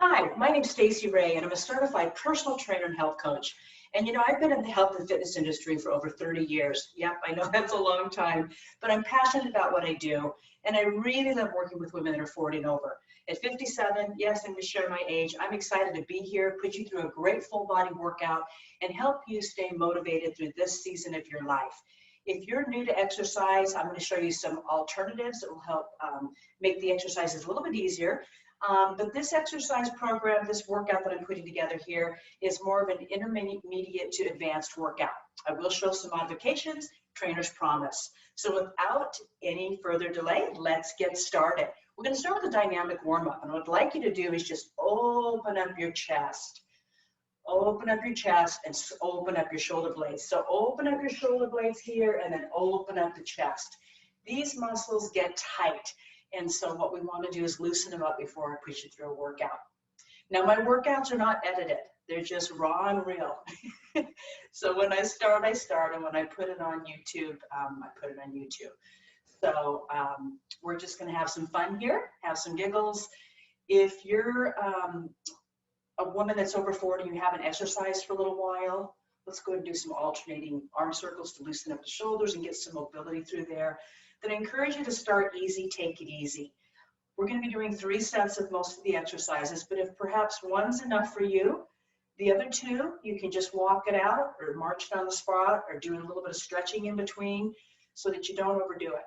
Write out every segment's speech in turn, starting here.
Hi, my name's Stacey Ray, and I'm a certified personal trainer and health coach. And I've been in the health and fitness industry for over 30 years. Yep, I know that's a long time, but I'm passionate about what I do, and I really love working with women that are 40 and over. At 57, yes, and to share my age, I'm excited to be here, put you through a great full body workout, and help you stay motivated through this season of your life. If you're new to exercise, I'm going to show you some alternatives that will help make the exercises a little bit easier. But this exercise program, this workout that I'm putting together here, is more of an intermediate to advanced workout. I will show some modifications, trainers promise. So without any further delay, let's get started. We're going to start with a dynamic warm-up, and what I'd like you to do is just open up your chest. Open up your chest and open up your shoulder blades. So open up your shoulder blades here and then open up the chest. These muscles get tight. And so what we want to do is loosen them up before I push you through a workout. Now my workouts are not edited. They're just raw and real. So when I start, and when I put it on YouTube, I put it on YouTube. So we're just going to have some fun here, have some giggles. If you're a woman that's over 40, you haven't exercised for a little while, let's go and do some alternating arm circles to loosen up the shoulders and get some mobility through there. Then I encourage you to start easy, take it easy. We're going to be doing 3 sets of most of the exercises, but if perhaps one's enough for you, the other 2, you can just walk it out or march down the spot or do a little bit of stretching in between so that you don't overdo it.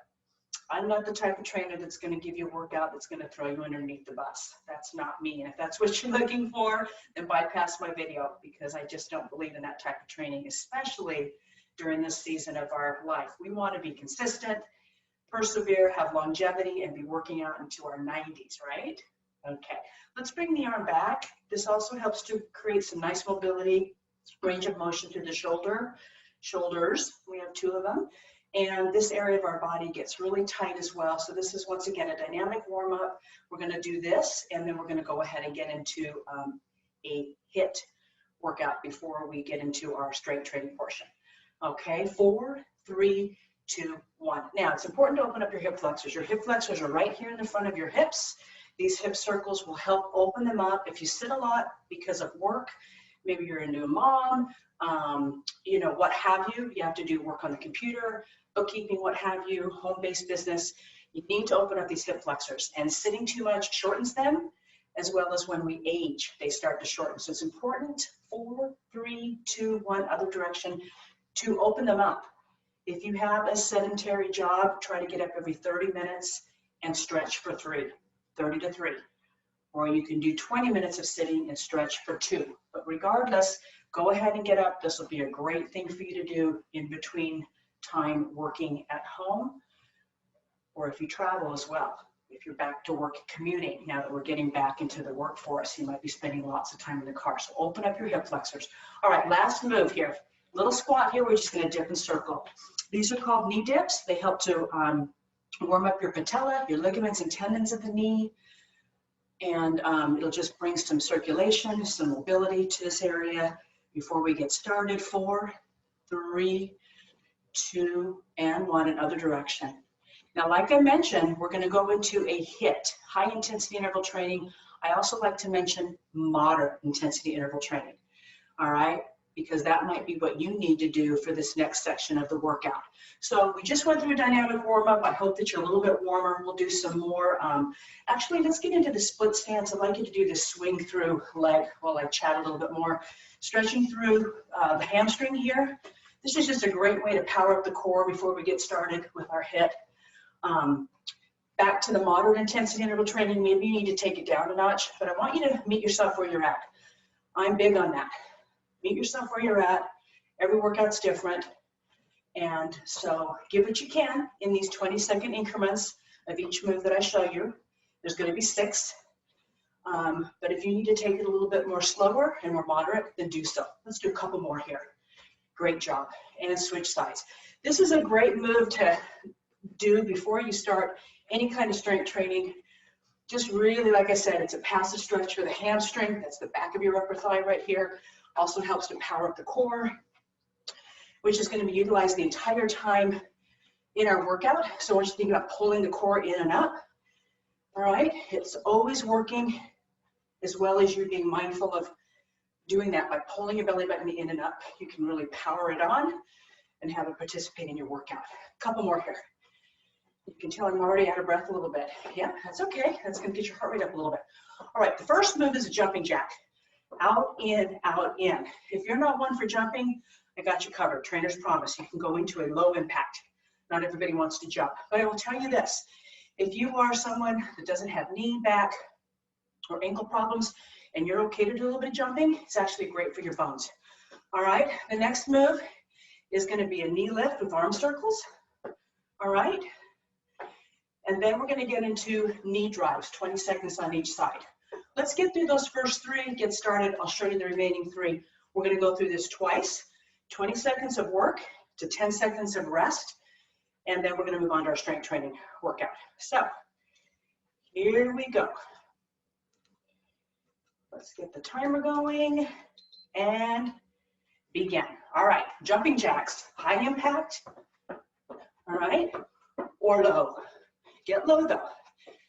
I'm not the type of trainer that's going to give you a workout that's going to throw you underneath the bus. That's not me. And if that's what you're looking for, then bypass my video, because I just don't believe in that type of training, especially during this season of our life. We want to be consistent, persevere, have longevity, and be working out into our 90s, right? Okay, let's bring the arm back. This also helps to create some nice mobility, range of motion through the shoulders. We have 2 of them. And this area of our body gets really tight as well. So this is, once again, a dynamic warm-up. We're going to do this, and then we're going to go ahead and get into a HIIT workout before we get into our strength training portion. Okay, 4, 3, 2, 1. Now, it's important to open up your hip flexors. Your hip flexors are right here in the front of your hips. These hip circles will help open them up. If you sit a lot because of work, maybe you're a new mom, what have you. You have to do work on the computer, bookkeeping, what have you, home-based business. You need to open up these hip flexors, and sitting too much shortens them, as well as when we age, they start to shorten. So it's important, 4, 3, 2, 1, other direction, to open them up. If you have a sedentary job, try to get up every 30 minutes and stretch for 30 to 3. Or you can do 20 minutes of sitting and stretch for 2. But regardless, go ahead and get up. This will be a great thing for you to do in between time working at home, or if you travel as well. If you're back to work commuting, now that we're getting back into the workforce, you might be spending lots of time in the car. So open up your hip flexors. All right, last move here. Little squat here. We're just going to dip and circle. These are called knee dips. They help to warm up your patella, your ligaments and tendons of the knee. And it'll just bring some circulation, some mobility to this area. Before we get started, 4, 3, 2, and 1 in other direction. Now, like I mentioned, we're going to go into a HIIT, high intensity interval training. I also like to mention moderate intensity interval training, all right? Because that might be what you need to do for this next section of the workout. So we just went through a dynamic warm-up. I hope that you're a little bit warmer. We'll do some more. Actually, let's get into the split stance. I'd like you to do the swing through leg while I chat a little bit more. Stretching through the hamstring here. This is just a great way to power up the core before we get started with our HIIT. Back to the moderate intensity interval training. Maybe you need to take it down a notch, but I want you to meet yourself where you're at. I'm big on that. Meet yourself where you're at. Every workout's different. And so give what you can in these 20-second increments of each move that I show you. There's going to be 6. But if you need to take it a little bit more slower and more moderate, then do so. Let's do a couple more here. Great job. And switch sides. This is a great move to do before you start any kind of strength training. Just really, like I said, it's a passive stretch for the hamstring. That's the back of your upper thigh right here. Also helps to power up the core, which is going to be utilized the entire time in our workout. So we're just thinking about pulling the core in and up. All right, it's always working as well as you being mindful of doing that by pulling your belly button in and up. You can really power it on and have it participate in your workout. A couple more here. You can tell I'm already out of breath a little bit. Yeah, that's okay. That's gonna get your heart rate up a little bit. All right, the first move is a jumping jack. Out, in, out, in. If you're not one for jumping, I got you covered. Trainer's promise. You can go into a low impact. Not everybody wants to jump. But I will tell you this. If you are someone that doesn't have knee, back, or ankle problems, and you're okay to do a little bit of jumping, it's actually great for your bones. All right, the next move is going to be a knee lift with arm circles. All right, and then we're going to get into knee drives, 20 seconds on each side. Let's get through those first three, get started. I'll show you the remaining three. We're going to go through this twice, 20 seconds of work to 10 seconds of rest, and then we're going to move on to our strength training workout. So here we go. Let's get the timer going and begin. All right, jumping jacks, high impact, all right, or low. Get low though.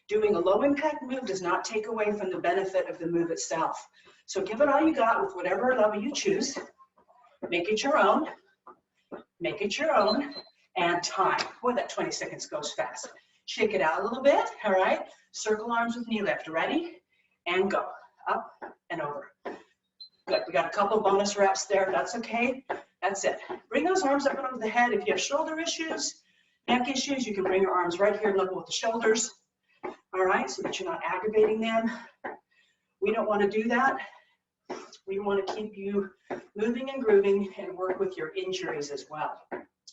Doing a low impact move does not take away from the benefit of the move itself. So give it all you got with whatever level you choose. Make it your own. Make it your own. And time. Boy, that 20 seconds goes fast. Shake it out a little bit, all right? Circle arms with knee lift. Ready? And go. Up and over. Good. We got a couple bonus reps there. That's okay. That's it. Bring those arms up and over the head. If you have shoulder issues, neck issues, you can bring your arms right here level with the shoulders. All right, so that you're not aggravating them. We don't want to do that. We want to keep you moving and grooving and work with your injuries as well.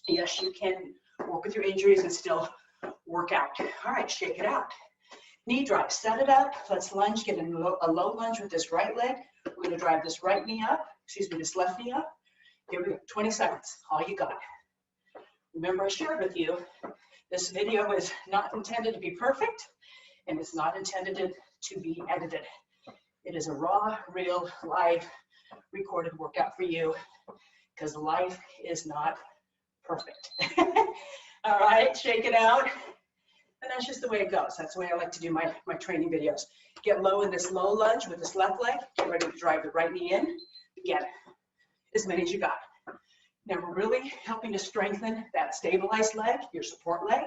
Yes, you can work with your injuries and still work out. All right, shake it out. Knee drive, set it up. Let's lunge, get a low lunge with this right leg. We're going to drive this right knee up, this left knee up. Here we go, 20 seconds, all you got. Remember I shared with you, this video is not intended to be perfect, and it's not intended to be edited. It is a raw, real, live, recorded workout for you, because life is not perfect. All right, shake it out. And that's just the way it goes. That's the way I like to do my training videos. Get low in this low lunge with this left leg. Get ready to drive the right knee in. Get as many as you got. Now we're really helping to strengthen that stabilized leg, your support leg,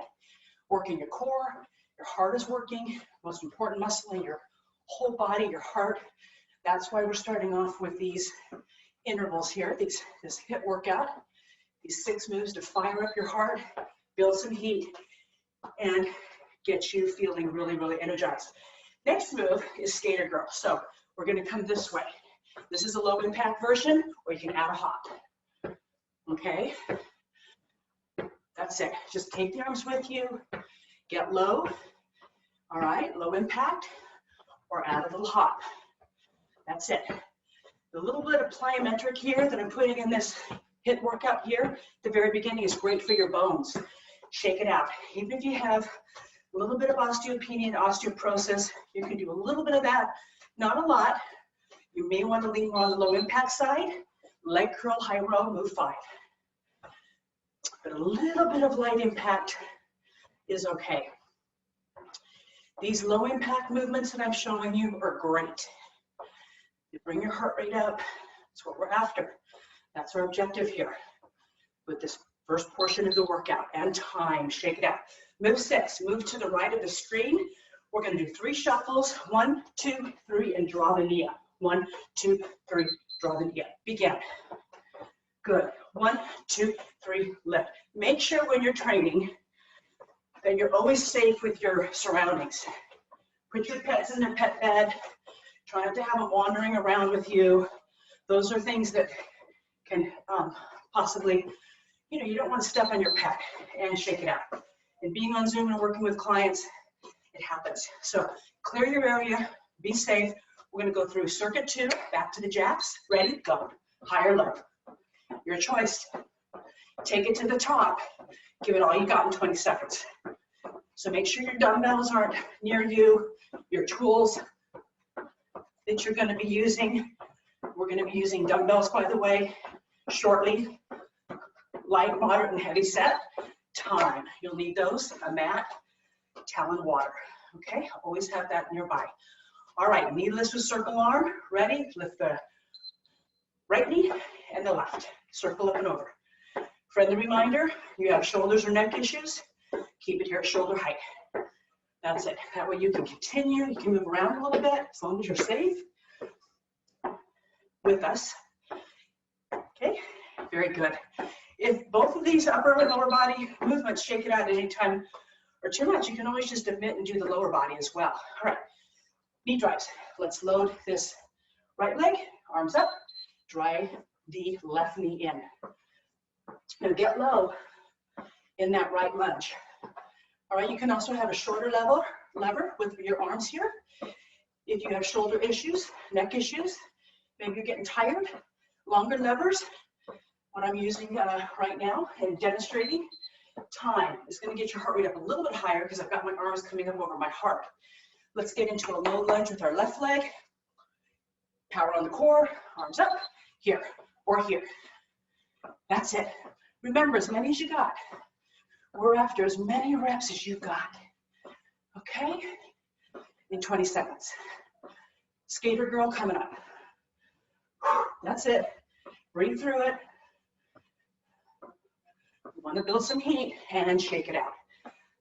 working your core. Your heart is working, most important muscle in your whole body, your heart. That's why we're starting off with these intervals here, this HIIT workout, these 6 moves to fire up your heart, build some heat, and get you feeling really, really energized. Next move is skater girl. So we're going to come this way. This is a low impact version, or you can add a hop. Okay? That's it. Just take the arms with you. Get low. All right, low impact, or add a little hop. That's it. The little bit of plyometric here that I'm putting in this HIIT workout here at the very beginning is great for your bones. Shake it out. Even if you have a little bit of osteopenia and osteoporosis, you can do a little bit of that, not a lot. You may want to lean more on the low impact side. Leg curl, high row, move 5. But a little bit of light impact is okay. These low impact movements that I'm showing you are great. You bring your heart rate up. That's what we're after. That's our objective here with this first portion of the workout. And time, shake it out. Move 6, move to the right of the screen. We're going to do 3 shuffles. 1, 2, 3, and draw the knee up. 1, 2, 3, draw the knee up. Begin. Good. 1, 2, 3, lift. Make sure when you're training that you're always safe with your surroundings. Put your pets in their pet bed. Try not to have them wandering around with you. Those are things that can possibly, you don't want to step on your pet, and shake it out. And being on Zoom and working with clients, it happens. So clear your area, be safe. We're going to go through circuit 2, back to the jacks. Ready? Go. High or low. Your choice. Take it to the top. Give it all you got in 20 seconds. So make sure your dumbbells aren't near you, your tools that you're going to be using. We're going to be using dumbbells, by the way, shortly. Light, moderate, and heavy set. Time. You'll need those, a mat, towel, and water. Okay? Always have that nearby. All right, knee lifts with circle arm. Ready? Lift the right knee and the left. Circle up and over. Friendly reminder, you have shoulders or neck issues, keep it here at shoulder height. That's it. That way you can continue, you can move around a little bit as long as you're safe with us. Okay, very good. If both of these upper and lower body movements shake it out at any time or too much, you can always just admit and do the lower body as well. All right, knee drives. Let's load this right leg, arms up, drive the left knee in. Now get low in that right lunge. All right, you can also have a shorter lever with your arms here. If you have shoulder issues, neck issues, maybe you're getting tired, longer levers. What I'm using right now and demonstrating, time is going to get your heart rate up a little bit higher because I've got my arms coming up over my heart. Let's get into a low lunge with our left leg. Power on the core, arms up, here or here. That's it. Remember, as many as you got. We're after as many reps as you got. Okay? In 20 seconds. Skater girl coming up. That's it. Breathe through it. You want to build some heat and shake it out.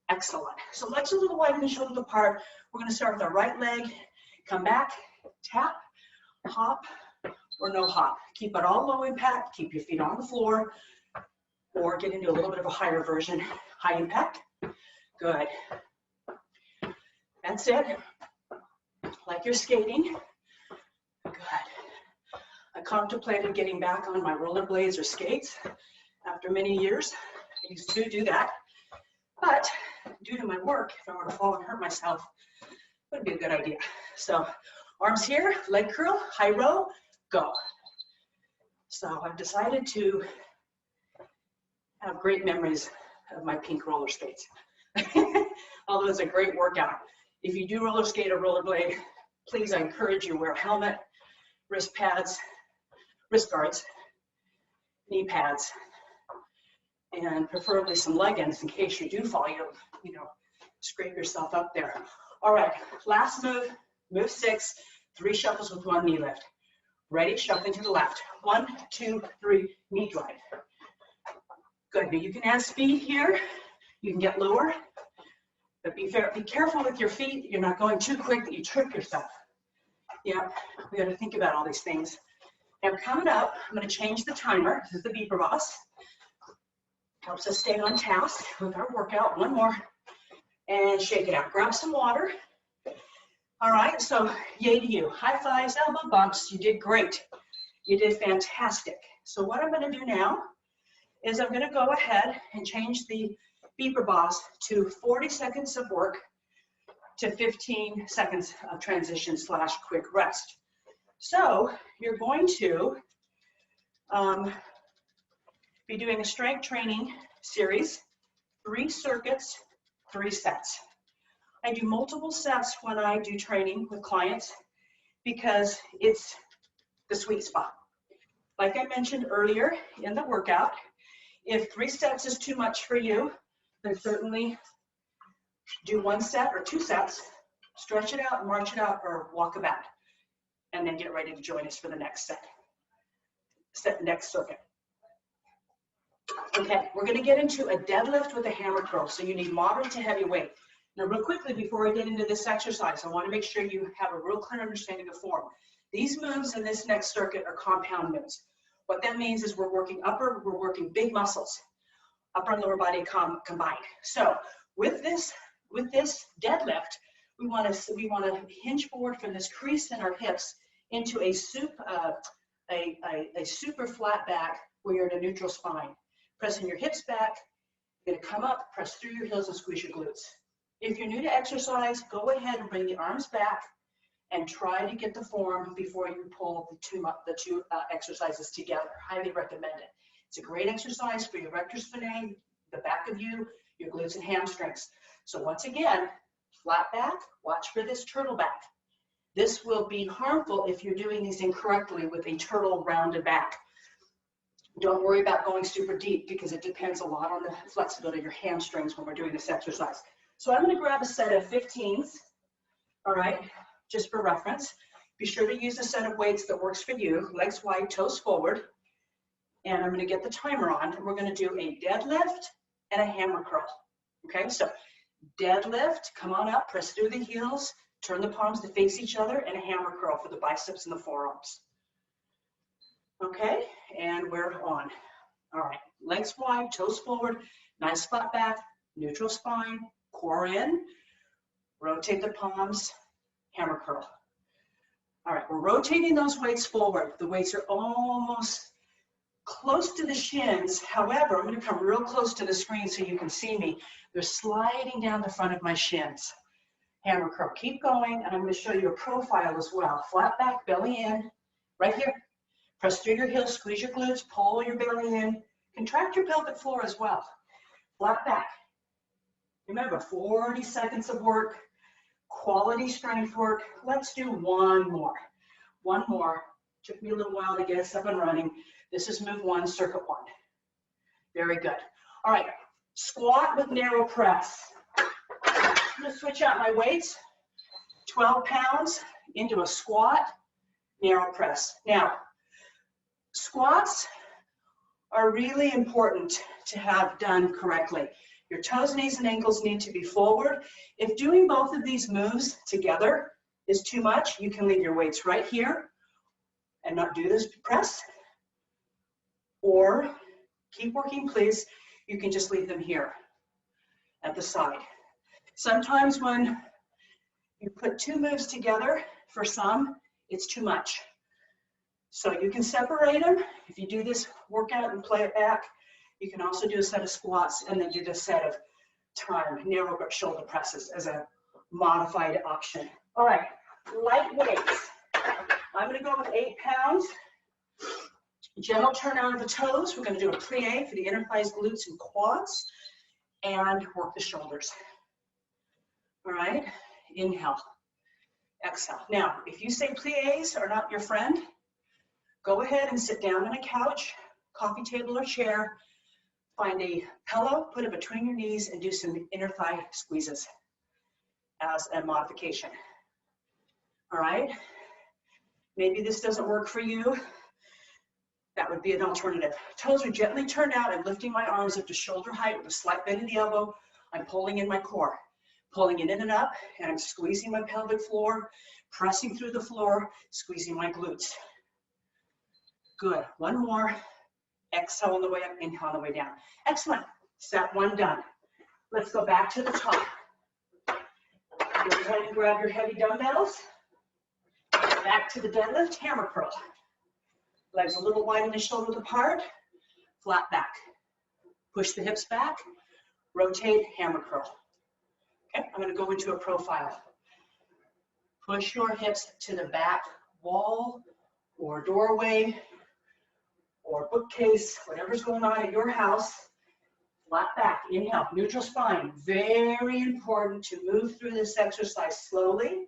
Excellent. So legs a little wide and shoulders apart. We're going to start with our right leg. Come back, tap, hop, or no hop. Keep it all low impact. Keep your feet on the floor. Or get into a little bit of a higher version, high impact. Good. That's it. Like you're skating. Good. I contemplated getting back on my rollerblades or skates after many years. I used to do that. But due to my work, if I were to fall and hurt myself, it would be a good idea. So arms here, leg curl, high row, go. So I've decided to have great memories of my pink roller skates. Although it's a great workout. If you do roller skate or rollerblade, please, I encourage you, wear a helmet, wrist pads, wrist guards, knee pads, and preferably some leggings in case you do fall, you know, scrape yourself up there. All right, last move, move 6, 3 shuffles with 1 knee lift. Ready, shuffling to the left. 1, 2, 3, knee drive. Good, now you can add speed here. You can get lower, but be careful with your feet. You're not going too quick that you trip yourself. Yeah, we got to think about all these things. Now coming up, I'm going to change the timer. This is the beeper boss. Helps us stay on task with our workout. 1 more, and shake it out. Grab some water. All right, so yay to you. High fives, elbow bumps. You did great. You did fantastic. So what I'm going to do now is I'm going to go ahead and change the beeper boss to 40 seconds of work to 15 seconds of transition / quick rest. So you're going to be doing a strength training series, 3 circuits, 3 sets. I do multiple sets when I do training with clients because it's the sweet spot. Like I mentioned earlier in the workout, if 3 sets is too much for you, then certainly do 1 set or 2 sets, stretch it out, march it out, or walk about, and then get ready to join us for the next next circuit. Okay, we're going to get into a deadlift with a hammer curl, so you need moderate to heavy weight. Now, real quickly, before I get into this exercise, I want to make sure you have a real clear understanding of form. These moves in this next circuit are compound moves. What that means is we're working big muscles, upper and lower body combined. So with this deadlift, we want to hinge forward from this crease in our hips into a super flat back where you're in a neutral spine. Pressing your hips back, you're going to come up, press through your heels, and squeeze your glutes. If you're new to exercise, go ahead and bring the arms back and try to get the form before you pull the two exercises together. Highly recommend it. It's a great exercise for your rectus spinae, the back of you, your glutes and hamstrings. So once again, flat back, watch for this turtle back. This will be harmful if you're doing these incorrectly with a turtle rounded back. Don't worry about going super deep because it depends a lot on the flexibility of your hamstrings when we're doing this exercise. So I'm going to grab a set of 15s, all right? just for reference. Be sure to use a set of weights that works for you, legs wide, toes forward. And I'm going to get the timer on. We're going to do a deadlift and a hammer curl. Okay, so deadlift, come on up, press through the heels, turn the palms to face each other, and a hammer curl for the biceps and the forearms. Okay, and we're on. All right, legs wide, toes forward, nice flat back, neutral spine, core in, rotate the palms, hammer curl. All right, we're rotating those weights forward. The weights are almost close to the shins. However, I'm going to come real close to the screen so you can see me. They're sliding down the front of my shins. Hammer curl. Keep going, and I'm going to show you a profile as well. Flat back, belly in, right here. Press through your heels, squeeze your glutes, pull your belly in. Contract your pelvic floor as well. Flat back. Remember, 40 seconds of work, quality strength work. Let's do one more. One more. Took me a little while to get us up and running. This is move 1, circuit 1. Very good. All right, squat with narrow press. I'm going to switch out my weights. 12 pounds into a squat, narrow press. Now, squats are really important to have done correctly. Your toes, knees, and ankles need to be forward. If doing both of these moves together is too much, you can leave your weights right here and not do this press. Or keep working, please. You can just leave them here at the side. Sometimes when you put two moves together, for some, it's too much. So you can separate them. If you do this workout and play it back, you can also do a set of squats and then do the set of narrow grip shoulder presses as a modified option. All right, light weights. I'm going to go with 8 pounds. Gentle turn out of the toes. We're going to do a plie for the inner thighs, glutes, and quads, and work the shoulders. All right, inhale, exhale. Now, if you say plies are not your friend, go ahead and sit down on a couch, coffee table, or chair. Find a pillow, put it between your knees, and do some inner thigh squeezes as a modification. All right, maybe this doesn't work for you. That would be an alternative. Toes are gently turned out. I'm lifting my arms up to shoulder height with a slight bend in the elbow. I'm pulling in my core, pulling it in and up, and I'm squeezing my pelvic floor, pressing through the floor, squeezing my glutes. Good. One more. Exhale on the way up, inhale on the way down. Excellent. Set 1 done. Let's go back to the top. Go ahead and grab your heavy dumbbells. Back to the deadlift, hammer curl. Legs a little wide in the shoulders apart. Flat back. Push the hips back. Rotate, hammer curl. Okay, I'm going to go into a profile. Push your hips to the back wall or doorway or bookcase, whatever's going on at your house. Flat back, inhale, neutral spine. Very important to move through this exercise slowly.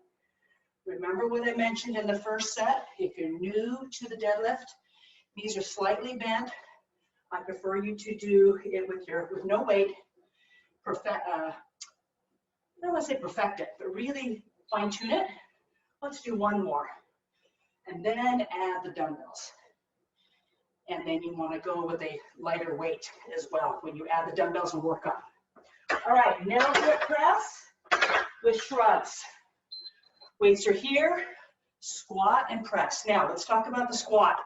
Remember what I mentioned in the first set. If you're new to the deadlift, knees are slightly bent. I prefer you to do it with no weight. I don't want to say perfect it, but really fine tune it. Let's do one more. And then add the dumbbells. And then you want to go with a lighter weight as well when you add the dumbbells and work up. All right, narrow grip press with shrugs. Weights are here, squat and press. Now let's talk about the squat.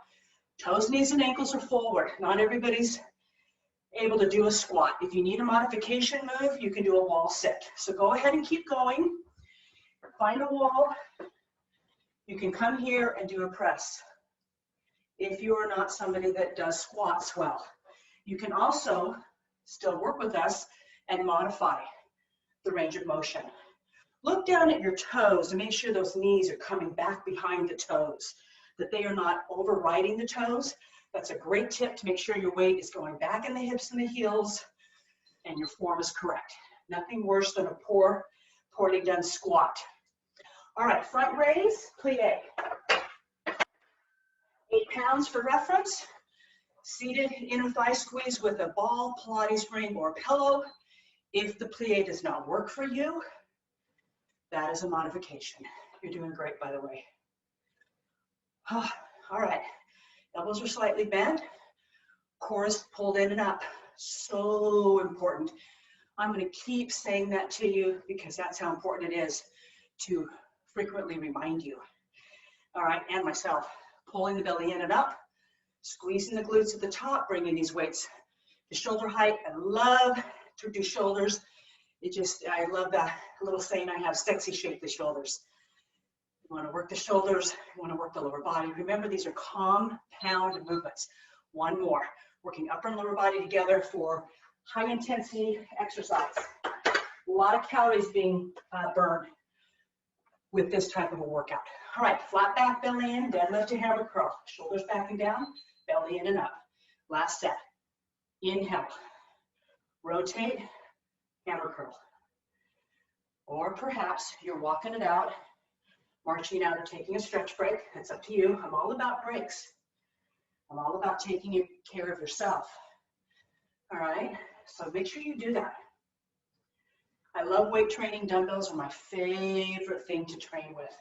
Toes, knees, and ankles are forward. Not everybody's able to do a squat. If you need a modification move, you can do a wall sit. So go ahead and keep going. Find a wall. You can come here and do a press if you are not somebody that does squats well. You can also still work with us and modify the range of motion. Look down at your toes and make sure those knees are coming back behind the toes, that they are not overriding the toes. That's a great tip to make sure your weight is going back in the hips and the heels and your form is correct. Nothing worse than a poorly done squat. All right, front raise, plie. 8 pounds for reference. Seated inner thigh squeeze with a ball, Pilates ring, or pillow. If the plie does not work for you, that is a modification. You're doing great, by the way. All right, elbows are slightly bent, core is pulled in and up. So important. I'm going to keep saying that to you because that's how important it is to frequently remind you. All right, and myself, pulling the belly in and up, squeezing the glutes at the top, bringing these weights to shoulder height. I love to do shoulders. I love that little saying I have, sexy shape the shoulders. You want to work the shoulders, you want to work the lower body. Remember, these are compound movements. One more, working upper and lower body together for high intensity exercise. A lot of calories being burned with this type of a workout. All right, flat back, belly in, deadlift to hammer curl. Shoulders back and down, belly in and up. Last set. Inhale, rotate, hammer curl. Or perhaps you're walking it out, marching out or taking a stretch break. It's up to you. I'm all about breaks. I'm all about taking care of yourself. All right, so make sure you do that. I love weight training. Dumbbells are my favorite thing to train with.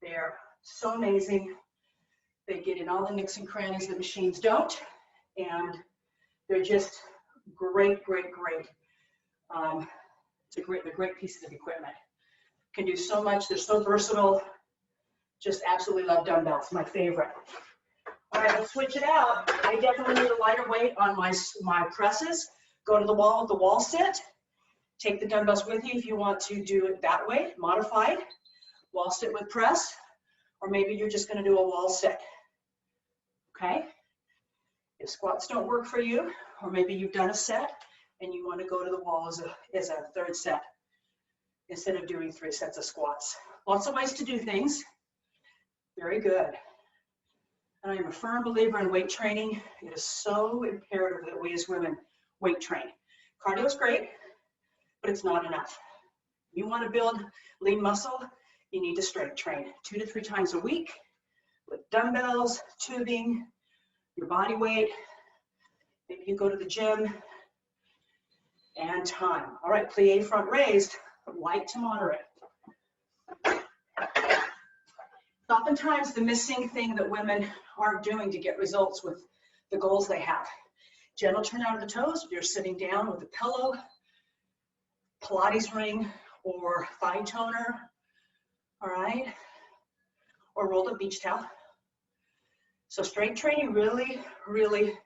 They're so amazing. They get in all the nooks and crannies that machines don't, and they're just great, great, great. They're great pieces of equipment. Can do so much. They're so versatile. Just absolutely love dumbbells. My favorite. All right, let's switch it out. I definitely need a lighter weight on my presses. Go to the wall with the wall sit. Take the dumbbells with you if you want to do it that way, modified. Wall sit with press, or maybe you're just going to do a wall sit. Okay? If squats don't work for you, or maybe you've done a set and you want to go to the wall as a third set instead of doing 3 sets of squats. Lots of ways to do things. Very good. And I am a firm believer in weight training. It is so imperative that we as women weight train. Cardio is great, but it's not enough. You want to build lean muscle, you need to strength train 2 to 3 times a week with dumbbells, tubing, your body weight. Maybe you go to the gym, and time. All right, plie front raised, light to moderate. Oftentimes the missing thing that women aren't doing to get results with the goals they have. Gentle turn out of the toes if you're sitting down with a pillow, Pilates ring, or thigh toner, all right? Or rolled up beach towel. So strength training really, really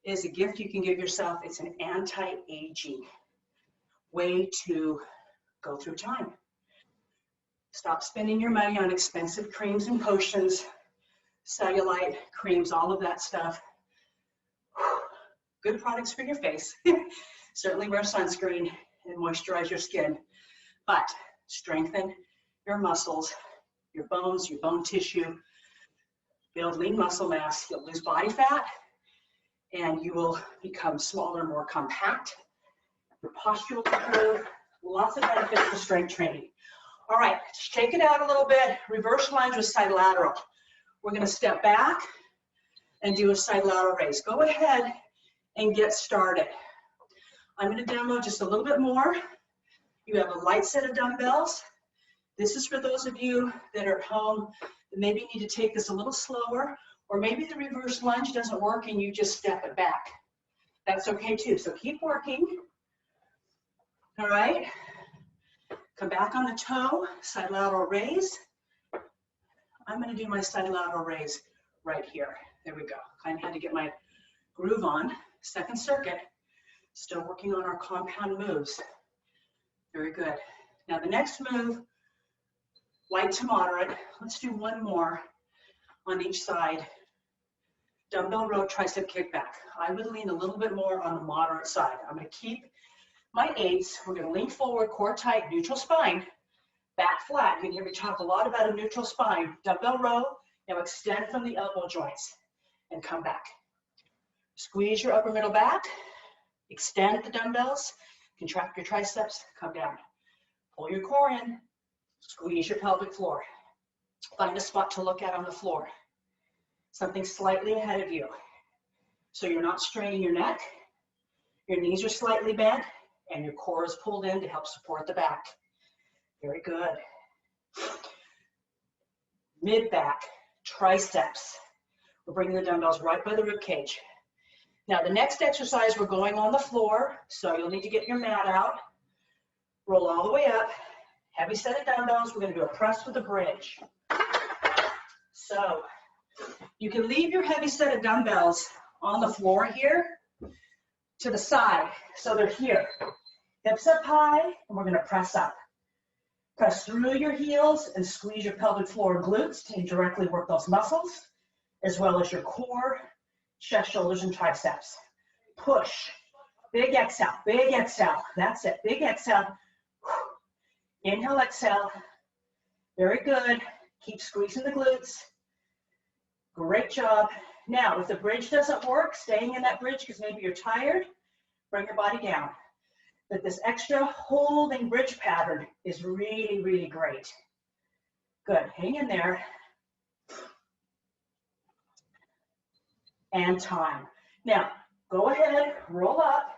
is a gift you can give yourself. It's an anti-aging way to go through time. Stop spending your money on expensive creams and potions, cellulite creams, all of that stuff. Good products for your face. Certainly wear sunscreen and moisturize your skin, but strengthen your muscles, your bones, your bone tissue, build lean muscle mass. You'll lose body fat, and you will become smaller, more compact. Your posture will improve. Lots of benefits for strength training. All right, shake it out a little bit. Reverse lunge with side lateral. We're going to step back and do a side lateral raise. Go ahead and get started. I'm going to demo just a little bit more. You have a light set of dumbbells. This is for those of you that are at home that maybe need to take this a little slower, or maybe the reverse lunge doesn't work and you just step it back. That's okay too. So keep working. All right. Come back on the toe, side lateral raise. I'm going to do my side lateral raise right here. There we go. Kind of had to get my groove on. Second circuit. Still working on our compound moves. Very good. Now the next move, light to moderate. Let's do one more on each side. Dumbbell row tricep kickback. I would lean a little bit more on the moderate side. I'm going to keep my 8s. We're going to lean forward, core tight, neutral spine, back flat. You can hear me talk a lot about a neutral spine. Dumbbell row. Now extend from the elbow joints and come back. Squeeze your upper middle back. Extend the dumbbells. Contract your triceps. Come down. Pull your core in. Squeeze your pelvic floor. Find a spot to look at on the floor. Something slightly ahead of you. So you're not straining your neck. Your knees are slightly bent, and your core is pulled in to help support the back. Very good. mid-back, triceps. We're bringing the dumbbells right by the rib cage. Now the next exercise, we're going on the floor, so you'll need to get your mat out. Roll all the way up. Heavy set of dumbbells. We're going to do a press with a bridge. So you can leave your heavy set of dumbbells on the floor here to the side. So they're here. Hips up high, and we're going to press up. Press through your heels and squeeze your pelvic floor and glutes to directly work those muscles, as well as your core, chest, shoulders, and triceps. Push. Big exhale. Big exhale. That's it. Big exhale. Inhale, exhale. Very good. Keep squeezing the glutes. Great job. Now, if the bridge doesn't work, staying in that bridge because maybe you're tired, bring your body down. But this extra holding bridge pattern is really, really great. Good. Hang in there. And time. Now, go ahead, roll up,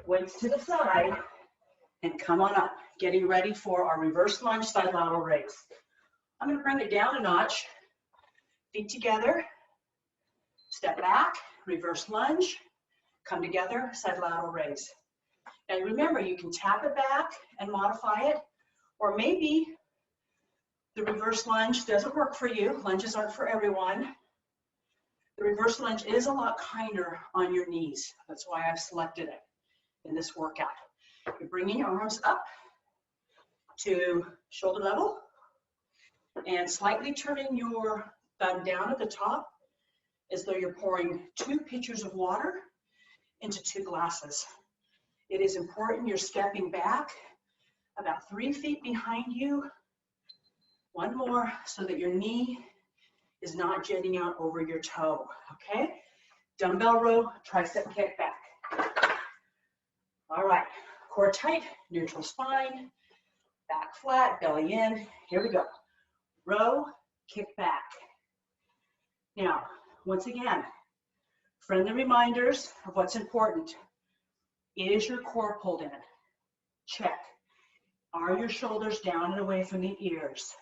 weights to the side, and come on up. Getting ready for our reverse lunge side lateral raise. I'm going to bring it down a notch. Feet together. Step back, reverse lunge, come together, side lateral raise. And remember, you can tap it back and modify it, or maybe the reverse lunge doesn't work for you. Lunges aren't for everyone. The reverse lunge is a lot kinder on your knees. That's why I've selected it in this workout. You're bringing your arms up to shoulder level and slightly turning your thumb down at the top as though you're pouring 2 pitchers of water into 2 glasses. It is important you're stepping back about 3 feet behind you. 1 more so that your knee is not jetting out over your toe, okay? Dumbbell row, tricep kickback. All right, core tight, neutral spine, back flat, belly in. Here we go. Row, kick back. Now, once again, friendly reminders of what's important. Is your core pulled in? Check. Are your shoulders down and away from the ears?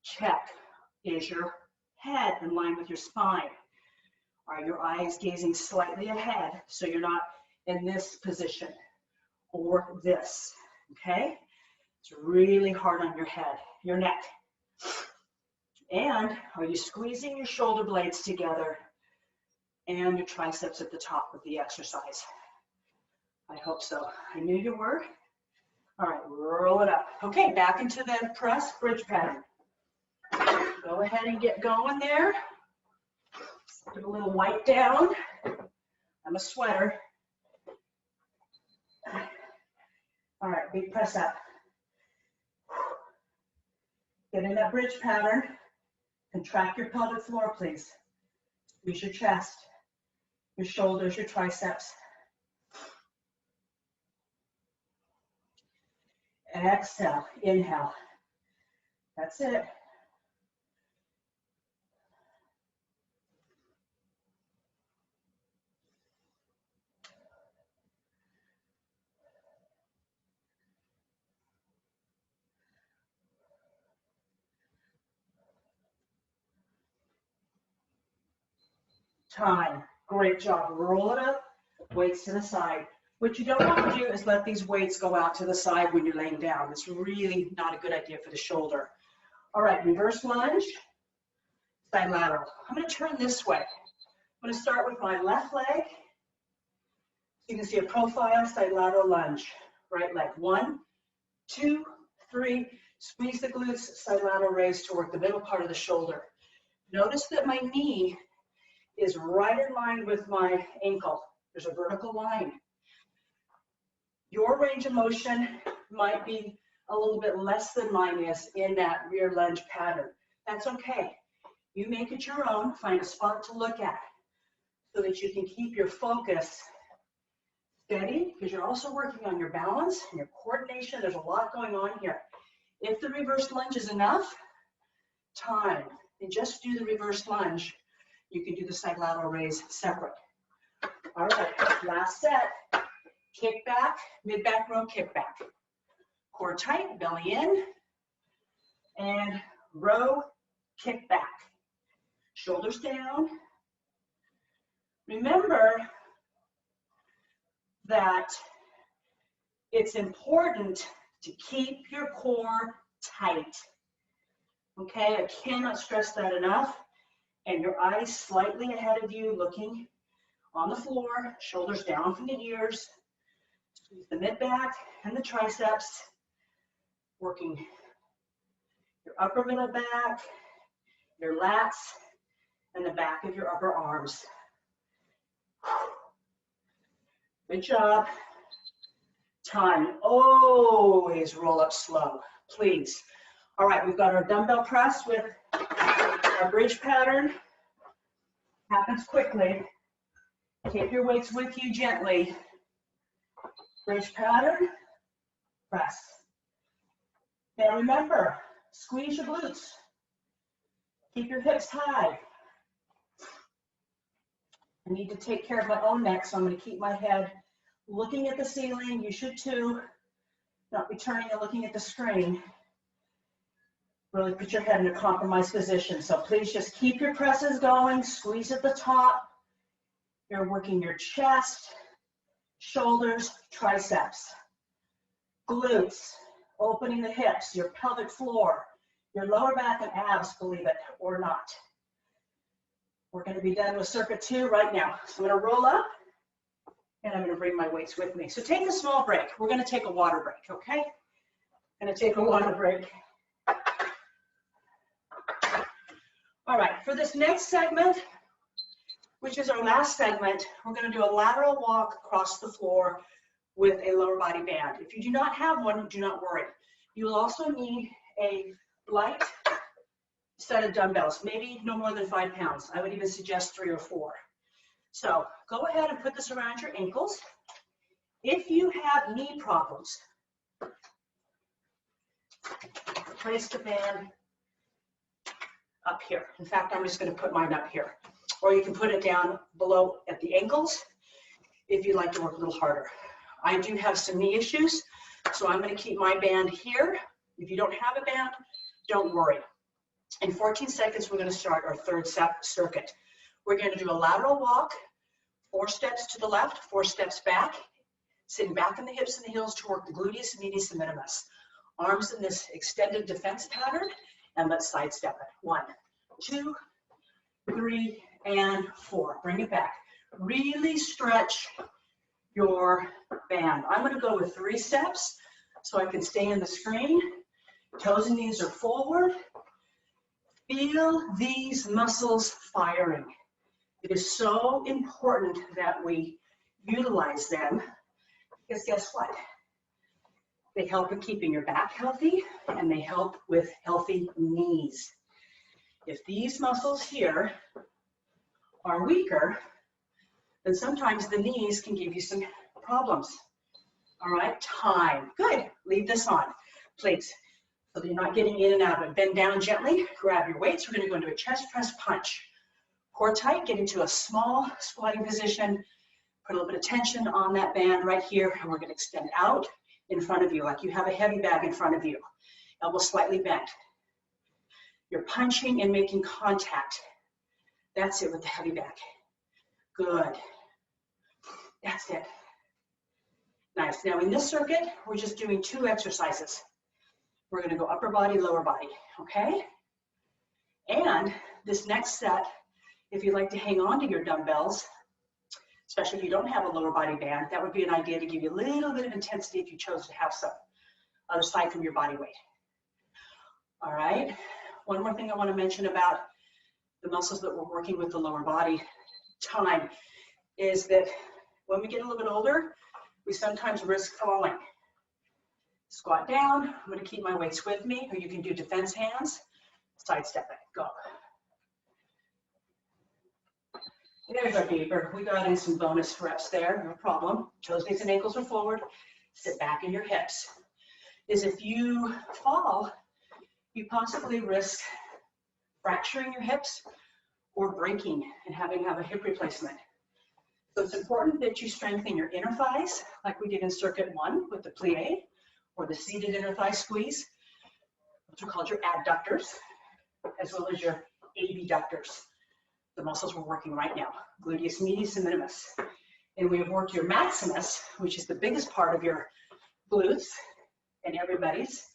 Check. Is your head in line with your spine? Are your eyes gazing slightly ahead so you're not in this position or this, okay? It's really hard on your head, your neck. And are you squeezing your shoulder blades together and your triceps at the top of the exercise? I hope so. I knew you were. All right, roll it up. Okay, back into the press bridge pattern. Go ahead and get going there. Put a little wipe down. I'm a sweater. All right, big press up. Get in that bridge pattern. Contract your pelvic floor, please. Squeeze your chest, your shoulders, your triceps. Exhale, inhale. That's it. Time. Great job. Roll it up, weights to the side. What you don't want to do is let these weights go out to the side when you're laying down. It's really not a good idea for the shoulder. All right, reverse lunge, side lateral. I'm going to turn this way. I'm going to start with my left leg. You can see a profile, side lateral lunge. Right leg, 1, 2, 3. Squeeze the glutes, side lateral raise to work the middle part of the shoulder. Notice that my knee is right in line with my ankle. There's a vertical line. Your range of motion might be a little bit less than mine is in that rear lunge pattern. That's okay. You make it your own. Find a spot to look at so that you can keep your focus steady, because you're also working on your balance and your coordination. There's a lot going on here. If the reverse lunge is enough, time. And just do the reverse lunge. You can do the side lateral raise separate. All right, last set. Kick back, mid-back row, kick back. Core tight, belly in. And row, kick back. Shoulders down. Remember that it's important to keep your core tight. Okay, I cannot stress that enough. And your eyes slightly ahead of you, looking on the floor, shoulders down from the ears. Squeeze the mid-back and the triceps, working your upper middle back, your lats, and the back of your upper arms. Good job. Time. Always roll up slow, please. All right, we've got our dumbbell press with our bridge pattern. Happens quickly. Take your weights with you gently. Bridge pattern, press. Now remember, squeeze your glutes. Keep your hips high. I need to take care of my own neck, so I'm going to keep my head looking at the ceiling. You should too. Not be turning and looking at the screen. Really put your head in a compromised position. So please just keep your presses going. Squeeze at the top. You're working your chest, shoulders, triceps, glutes, opening the hips, your pelvic floor, your lower back and abs, believe it or not. We're going to be done with circuit 2 right now. So I'm going to roll up and I'm going to bring my weights with me. So take a small break. We're going to take a water break, okay? I'm going to take a water break. All right, for this next segment, which is our last segment, we're going to do a lateral walk across the floor with a lower body band. If you do not have one, do not worry. You will also need a light set of dumbbells, maybe no more than 5 pounds. I would even suggest 3 or 4. So go ahead and put this around your ankles. If you have knee problems, place the band up here. In fact, I'm just going to put mine up here. Or you can put it down below at the ankles if you'd like to work a little harder. I do have some knee issues, so I'm going to keep my band here. If you don't have a band, don't worry. In 14 seconds, we're going to start our third circuit. We're going to do a lateral walk, 4 steps to the left, 4 steps back, sitting back in the hips and the heels to work the gluteus medius and minimus. Arms in this extended defense pattern, and let's sidestep it. 1, 2, 3, and 4. Bring it back. Really stretch your band. I'm going to go with 3 steps so I can stay in the screen. Toes and knees are forward. Feel these muscles firing. It is so important that we utilize them because guess what? They help in keeping your back healthy and they help with healthy knees. If these muscles here are weaker, then sometimes the knees can give you some problems. All right, time. Good. Leave this on, please. So that you're not getting in and out of it. Bend down gently, grab your weights. We're going to go into a chest press punch. Core tight, get into a small squatting position. Put a little bit of tension on that band right here, and we're going to extend out in front of you like you have a heavy bag in front of you. Elbow slightly bent. You're punching and making contact. That's it with the heavy bag. Good. That's it. Nice. Now in this circuit, we're just doing 2 exercises. We're going to go upper body, lower body, okay? And this next set, if you'd like to hang on to your dumbbells, especially if you don't have a lower body band, that would be an idea to give you a little bit of intensity if you chose to have some other side from your body weight. All right. One more thing I want to mention about the muscles that we're working with the lower body time is that when we get a little bit older, we sometimes risk falling. Squat down. I'm going to keep my weights with me, or you can do defense hands. Sidestep it. Go. There's our beaver. We got in some bonus reps there. No problem. Toes, knees, and ankles are forward. Sit back in your hips. Is if you fall, you possibly risk fracturing your hips or breaking and having to have a hip replacement. So it's important that you strengthen your inner thighs, like we did in circuit 1 with the plie, or the seated inner thigh squeeze. Those are called your adductors. as well as your abductors, the muscles we're working right now, gluteus medius and minimus. And we have worked your maximus, which is the biggest part of your glutes and everybody's,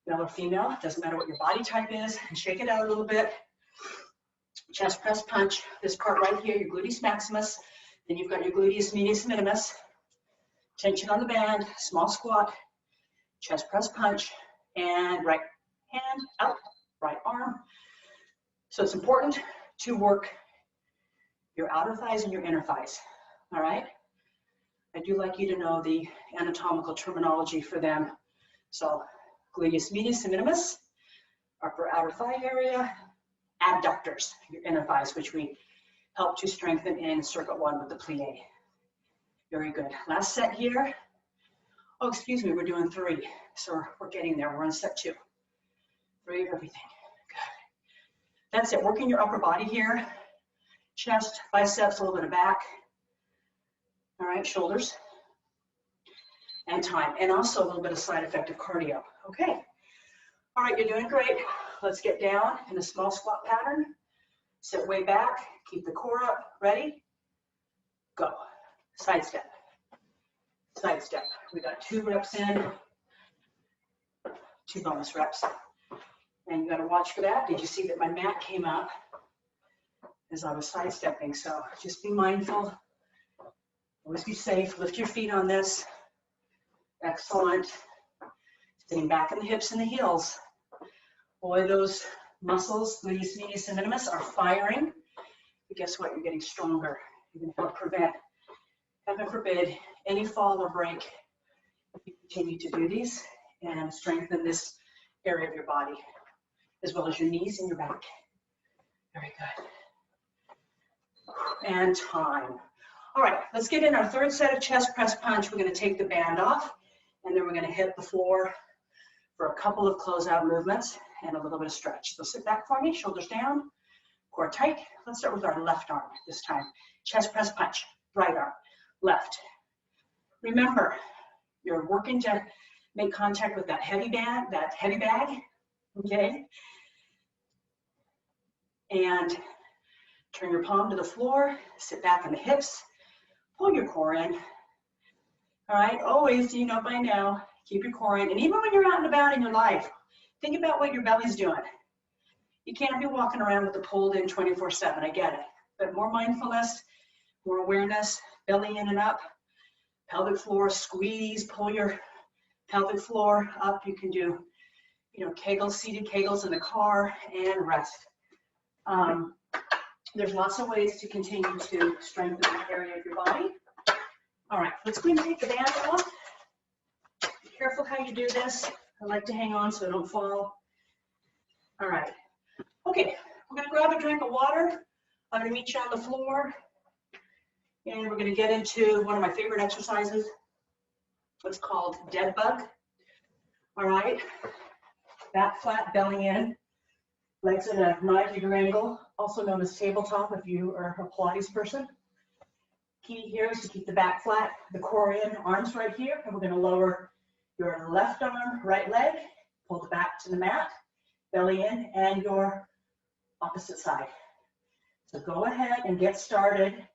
male or female, doesn't matter what your body type is, and shake it out a little bit. Chest press punch, this part right here, your gluteus maximus, then you've got your gluteus medius minimus, tension on the band, small squat, chest press punch, and right hand out, right arm. So it's important to work your outer thighs and your inner thighs, all right? I do like you to know the anatomical terminology for them. So gluteus medius and minimus, upper outer thigh area, abductors, your inner thighs, which we help to strengthen in circuit 1 with the plie. Very good. Last set here. Oh, excuse me, we're doing 3. So we're getting there. We're on set 2. 3 of everything. Good. That's it. Working your upper body here. Chest, biceps, a little bit of back. All right, shoulders. And time. And also a little bit of side effect of cardio. Okay. All right, you're doing great. Let's get down in a small squat pattern. Sit way back. Keep the core up. Ready? Go. Side step. Side step. We got 2 reps in. 2 bonus reps. And you got to watch for that. Did you see that my mat came up as I was sidestepping? So just be mindful. Always be safe. Lift your feet on this. Excellent. Sitting back in the hips and the heels. Boy, those muscles, gluteus medius and minimus, are firing. But guess what? You're getting stronger. You're going to help prevent, heaven forbid, any fall or break if you continue to do these and strengthen this area of your body, as well as your knees and your back. Very good. And time. All right, let's get in our 3rd set of chest press punch. We're going to take the band off, and then we're going to hit the floor for a couple of closeout movements and a little bit of stretch. So sit back for me, shoulders down, core tight. Let's start with our left arm this time. Chest press punch, right arm, left. Remember, you're working to make contact with that heavy bag, okay? And turn your palm to the floor, sit back on the hips, pull your core in. All right, always, you know by now, keep your core in. And even when you're out and about in your life, think about what your belly's doing. You can't be walking around with it pulled in 24/7, I get it. But more mindfulness, more awareness, belly in and up, pelvic floor, squeeze, pull your pelvic floor up. You can do, you know, kegels, seated kegels in the car, and rest. There's lots of ways to continue to strengthen that area of your body. All right, let's go ahead and take the band off. Be careful how you do this. I like to hang on so I don't fall. All right. Okay, we're going to grab a drink of water. I'm going to meet you on the floor. And we're going to get into one of my favorite exercises. It's called dead bug. All right. Back flat, belly in. Legs at a 90-degree angle, also known as tabletop if you are a Pilates person. Key here is to keep the back flat, the core in, arms right here, and we're going to lower your left arm, right leg, pull the back to the mat, belly in, and your opposite side. So go ahead and get started.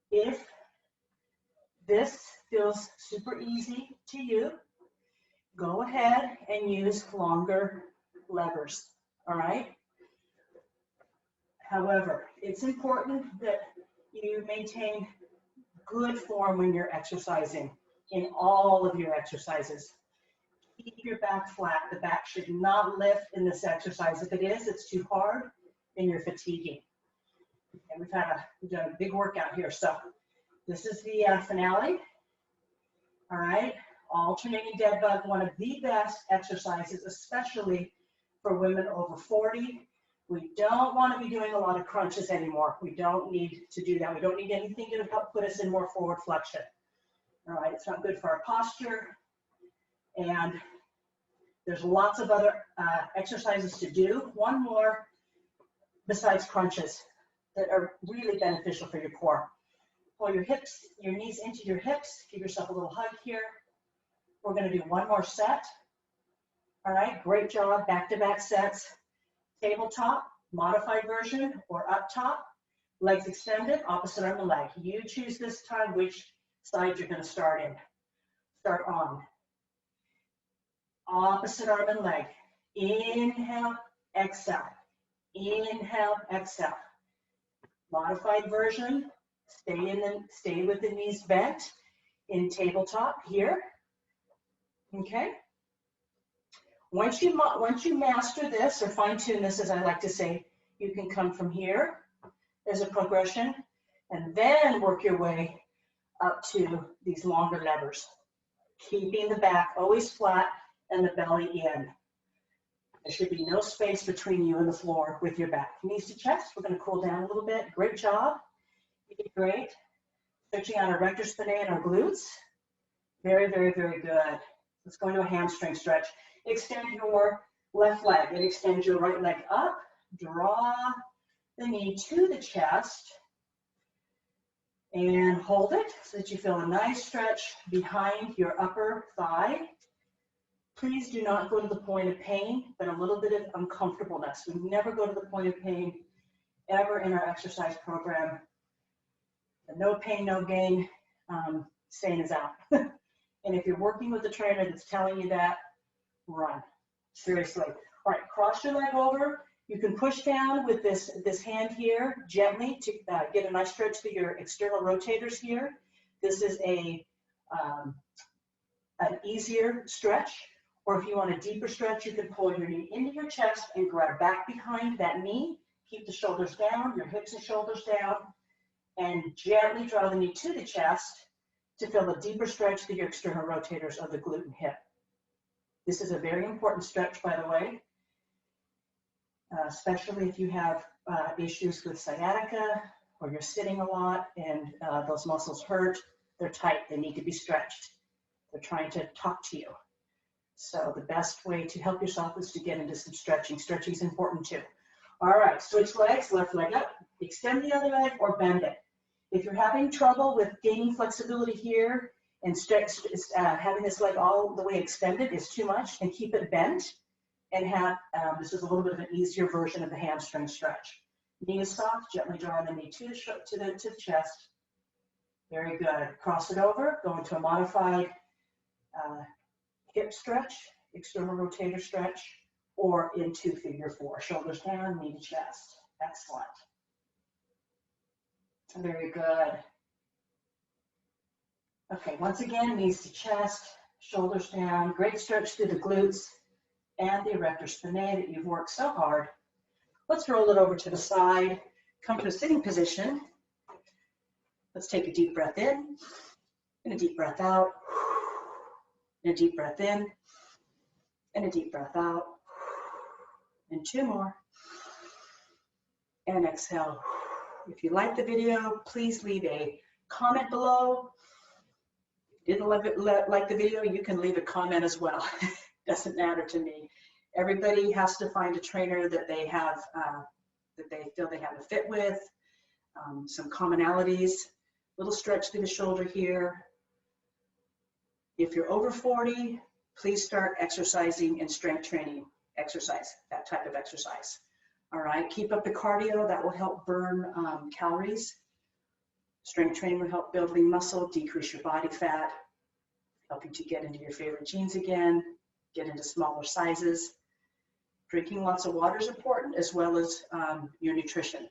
If this feels super easy to you, go ahead and use longer levers. All right. However, it's important that you maintain good form when you're exercising in all of your exercises. Keep your back flat. The back should not lift in this exercise. If it is, it's too hard and you're fatiguing. And we've done a big workout here. So this is the finale. All right. Alternating dead bug, one of the best exercises, especially for women over 40. We don't want to be doing a lot of crunches anymore. We don't need to do that. We don't need anything to help put us in more forward flexion. All right, it's not good for our posture. And there's lots of other exercises to do. One more besides crunches that are really beneficial for your core. Pull your hips, your knees into your hips. Give yourself a little hug here. We're going to do one more set. All right, great job, back-to-back sets. tabletop, modified version, or up top. Legs extended, opposite arm and leg. You choose this time which side you're going to start in. Start on. Opposite arm and leg. Inhale, exhale. Inhale, exhale. Modified version. Stay with the knees bent in tabletop here. Okay. Once you master this, or fine-tune this, as I like to say, you can come from here as a progression, and then work your way up to these longer levers, keeping the back always flat and the belly in. There should be no space between you and the floor with your back. Knees to chest. We're going to cool down a little bit. Great job. You did great. Stretching out our rectus spinae and our glutes. Very, very, very good. Let's go into a hamstring stretch. Extend your left leg and extend your right leg up. Draw the knee to the chest and hold it so that you feel a nice stretch behind your upper thigh. Please do not go to the point of pain, but a little bit of uncomfortableness. We never go to the point of pain ever in our exercise program. The no pain, no gain saying is out. And if you're working with a trainer that's telling you that, run. Seriously. All right, cross your leg over. You can push down with this hand here gently to get a nice stretch through your external rotators here. This is an easier stretch. Or if you want a deeper stretch, you can pull your knee into your chest and grab back behind that knee. Keep the shoulders down, your hips and shoulders down, and gently draw the knee to the chest to feel a deeper stretch through your external rotators of the glute and hip. This is a very important stretch, by the way, especially if you have issues with sciatica or you're sitting a lot and those muscles hurt. They're tight. They need to be stretched. They're trying to talk to you. So the best way to help yourself is to get into some stretching. Stretching is important too. All right, switch legs, left leg up, extend the other leg or bend it. If you're having trouble with gaining flexibility here and having this leg all the way extended is too much, and keep it bent and have, this is a little bit of an easier version of the hamstring stretch. Knee is soft, gently draw the knee to the chest. Very good. Cross it over, go into a modified hip stretch, external rotator stretch, or into figure 4. Shoulders down, knee to chest. Excellent. Very good. Okay, once again, knees to chest, shoulders down. Great stretch through the glutes and the erector spinae that you've worked so hard. Let's roll it over to the side. Come to a sitting position. Let's take a deep breath in and a deep breath out. And a deep breath in, and a deep breath out, and 2 more, and exhale. If you like the video, please leave a comment below. If you didn't like the video, you can leave a comment as well. Doesn't matter to me. Everybody has to find a trainer that they have, that they feel they have a fit with, some commonalities, little stretch through the shoulder here. If you're over 40, please start exercising and strength training exercise, that type of exercise. All right, keep up the cardio. That will help burn calories. Strength training will help build lean muscle, decrease your body fat, help you to get into your favorite jeans again, get into smaller sizes. Drinking lots of water is important, as well as your nutrition.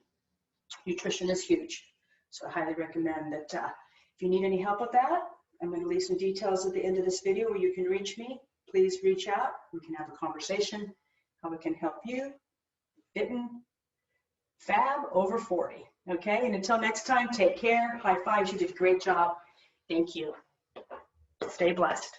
Nutrition is huge. So I highly recommend that if you need any help with that, I'm going to leave some details at the end of this video where you can reach me. Please reach out. We can have a conversation, how we can help you fit in fab over 40. Okay, and until next time, take care. High fives. You did a great job. Thank you. Stay blessed.